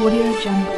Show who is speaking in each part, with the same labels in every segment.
Speaker 1: Audio Jungle.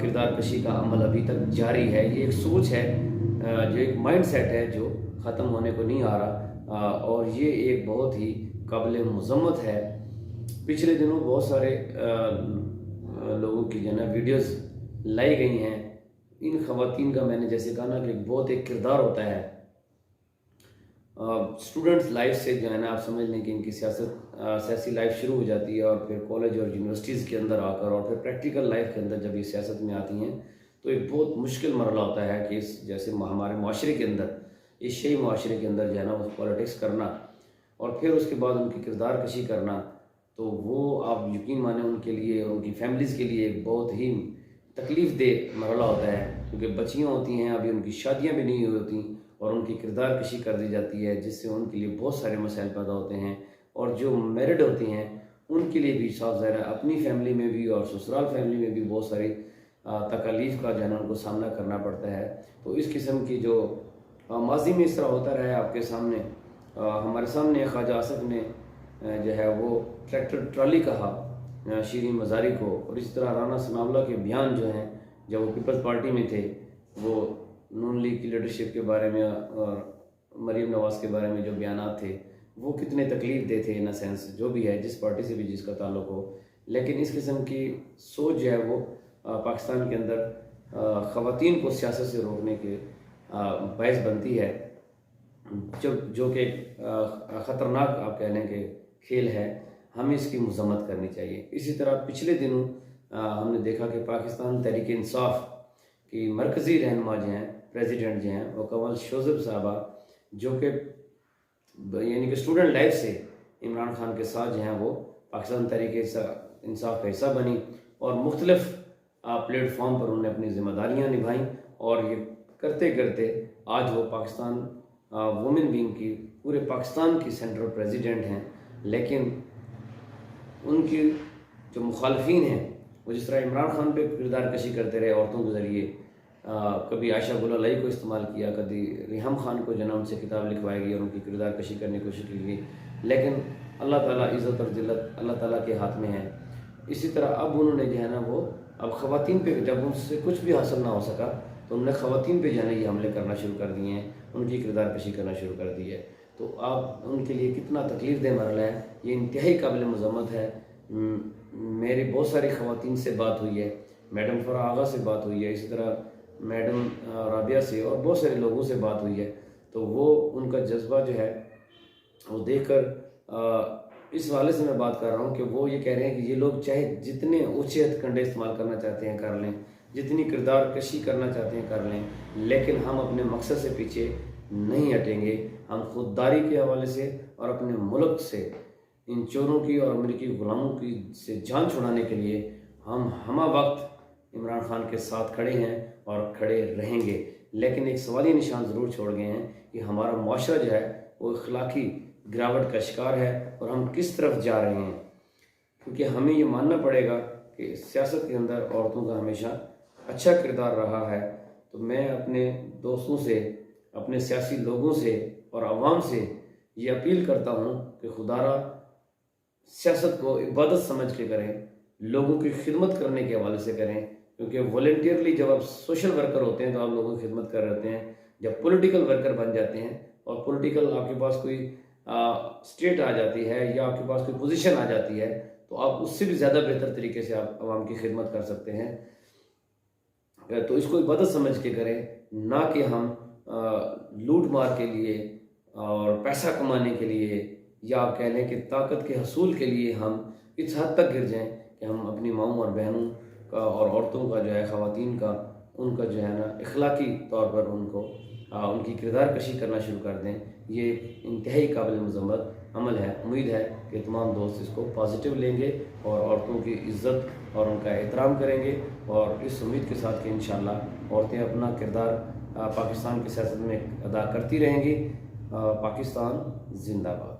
Speaker 2: کردار کشی کا عمل ابھی تک جاری ہے۔ یہ ایک سوچ ہے، جو ایک مائنڈ سیٹ ہے جو ختم ہونے کو نہیں آ رہا، اور یہ ایک بہت ہی قابل مذمت ہے۔ پچھلے دنوں بہت سارے لوگوں کی جو ہے نا ویڈیوز لائی گئی ہیں۔ ان خواتین کا میں نے جیسے کہا نا کہ بہت ایک کردار ہوتا ہے۔ اسٹوڈنٹس لائف سے جو ہے نا آپ سمجھ لیں کہ ان کی سیاسی لائف شروع ہو جاتی ہے، اور پھر کالج اور یونیورسٹیز کے اندر آ کر، اور پھر پریکٹیکل لائف کے اندر جب یہ سیاست میں آتی ہیں تو ایک بہت مشکل مرحلہ ہوتا ہے کہ جیسے ہمارے معاشرے کے اندر، ایشیائی معاشرے کے اندر جو ہے نا وہ پولیٹکس کرنا، اور پھر اس کے بعد ان کی کردار کشی کرنا، تو وہ آپ یقین مانیں ان کے لیے اور ان کی فیملیز کے لیے ایک بہت ہی تکلیف دہ مرحلہ ہوتا ہے، کیونکہ بچیاں ہوتی ہیں، ابھی ان کی شادیاں بھی نہیں ہوئی ہوتی، اور ان کی کردار کشی کر دی جاتی ہے، جس سے ان کے لیے بہت سارے مسائل پیدا ہوتے ہیں۔ اور جو میرڈ ہوتی ہیں ان کے لیے بھی صاف ظاہر ہے اپنی فیملی میں بھی اور سسرال فیملی میں بھی بہت ساری تکالیف کا جو ہے نا ان کو سامنا کرنا پڑتا ہے۔ تو اس قسم کی جو ماضی میں اس طرح ہوتا رہا ہے آپ کے سامنے، ہمارے سامنے خواجہ آصف نے جو ہے وہ ٹریکٹر ٹرالی کہا شیریں مزاری کو، اور اس طرح رانا ثناء اللہ کے بیان جو ہیں جب وہ پیپلز پارٹی میں تھے، وہ نون لیگ کی لیڈرشپ کے بارے میں اور مریم نواز کے بارے میں جو بیانات تھے وہ کتنے تکلیف دہ تھے، ان سینس جو بھی ہے جس پارٹی سے بھی جس کا تعلق ہو۔ لیکن اس قسم کی سوچ جو ہے وہ پاکستان کے اندر خواتین کو سیاست سے روکنے کے باعث بنتی ہے، جو کہ خطرناک آپ کہہ لیں کہ کھیل ہے۔ ہمیں اس کی مذمت کرنی چاہیے۔ اسی طرح پچھلے دنوں ہم نے دیکھا کہ پاکستان تحریک انصاف کی مرکزی رہنما جو ہیں، پریزیڈنٹ جو ہیں، وہ کنول شوذب صاحبہ، جو کہ یعنی کہ اسٹوڈنٹ لائف سے عمران خان کے ساتھ جو ہیں وہ پاکستان تحریک انصاف کا حصہ بنی، اور مختلف پلیٹ فارم پر انہوں نے اپنی ذمہ داریاں نبھائیں، اور یہ کرتے کرتے آج وہ پاکستان وومن ونگ کی پورے پاکستان کی سینٹرل پریزیڈنٹ ہیں۔ لیکن ان کی جو مخالفین ہیں وہ جس طرح عمران خان پہ کردار کشی کرتے رہے عورتوں کے ذریعے، کبھی عائشہ گل علیہ کو استعمال کیا، کبھی ریحام خان کو جناب سے کتاب لکھوائی گئی اور ان کی کردار کشی کرنے کی کوشش کی گئی، لیکن اللہ تعالیٰ عزت اور ذلت اللہ تعالیٰ کے ہاتھ میں ہے۔ اسی طرح اب انہوں نے جو ہے نا وہ اب خواتین پہ جب ان سے کچھ بھی حاصل نہ ہو سکا تو انہوں نے خواتین پہ جو ہے نا یہ حملے کرنا شروع کر دیے ہیں، ان کی کردار کشی کرنا شروع کر دی ہے۔ تو آپ ان کے لیے کتنا تکلیف دہ مرحلہ ہے، یہ انتہائی قابل مذمت ہے۔ میری بہت ساری خواتین سے بات ہوئی ہے، میڈم فرح آغا سے بات ہوئی ہے، اسی طرح میڈم رابعہ سے اور بہت سارے لوگوں سے بات ہوئی ہے، تو وہ ان کا جذبہ جو ہے وہ دیکھ کر اس حوالے سے میں بات کر رہا ہوں کہ وہ یہ کہہ رہے ہیں کہ یہ لوگ چاہے جتنے اونچے ہتھ کنڈے استعمال کرنا چاہتے ہیں کر لیں، جتنی کردار کشی کرنا چاہتے ہیں کر لیں، لیکن ہم اپنے مقصد سے پیچھے نہیں ہٹیں گے۔ ہم خودداری کے حوالے سے اور اپنے ملک سے ان چوروں کی اور امریکی غلاموں کی سے جان چھڑانے کے لیے ہم ہمہ وقت عمران خان کے ساتھ کھڑے ہیں اور کھڑے رہیں گے۔ لیکن ایک سوالی نشان ضرور چھوڑ گئے ہیں کہ ہمارا معاشرہ جو ہے وہ اخلاقی گراوٹ کا شکار ہے اور ہم کس طرف جا رہے ہیں، کیونکہ ہمیں یہ ماننا پڑے گا کہ سیاست کے اندر عورتوں کا ہمیشہ اچھا کردار رہا ہے۔ تو میں اپنے دوستوں سے، اپنے سیاسی لوگوں سے اور عوام سے یہ اپیل کرتا ہوں کہ خدا را سیاست کو عبادت سمجھ کے کریں، لوگوں کی خدمت کرنے کے حوالے سے کریں، کیونکہ والنٹیئرلی جب آپ سوشل ورکر ہوتے ہیں تو آپ لوگوں کی خدمت کر رہے ہوتے ہیں، جب پولیٹیکل ورکر بن جاتے ہیں اور پولیٹیکل آپ کے پاس کوئی اسٹیٹ آ جاتی ہے یا آپ کے پاس کوئی پوزیشن آ جاتی ہے تو آپ اس سے بھی زیادہ بہتر طریقے سے آپ عوام کی خدمت کر سکتے ہیں۔ تو اس کو عبادت سمجھ کے کریں، نہ کہ ہم لوٹ مار کے لیے اور پیسہ کمانے کے لیے یا آپ کہہ لیں کہ طاقت کے حصول کے لیے ہم اس حد تک گر جائیں کہ ہم اپنی ماؤں اور بہنوں کا اور عورتوں کا جو ہے، خواتین کا، ان کا جو ہے نا اخلاقی طور پر ان کی کردار کشی کرنا شروع کر دیں۔ یہ انتہائی قابل مذمت عمل ہے۔ امید ہے کہ تمام دوست اس کو پازیٹیو لیں گے اور عورتوں کی عزت اور ان کا احترام کریں گے، اور اس امید کے ساتھ کہ انشاءاللہ عورتیں اپنا کردار پاکستان کی سیاست میں ادا کرتی رہیں گی۔ پاکستان زندہ باد۔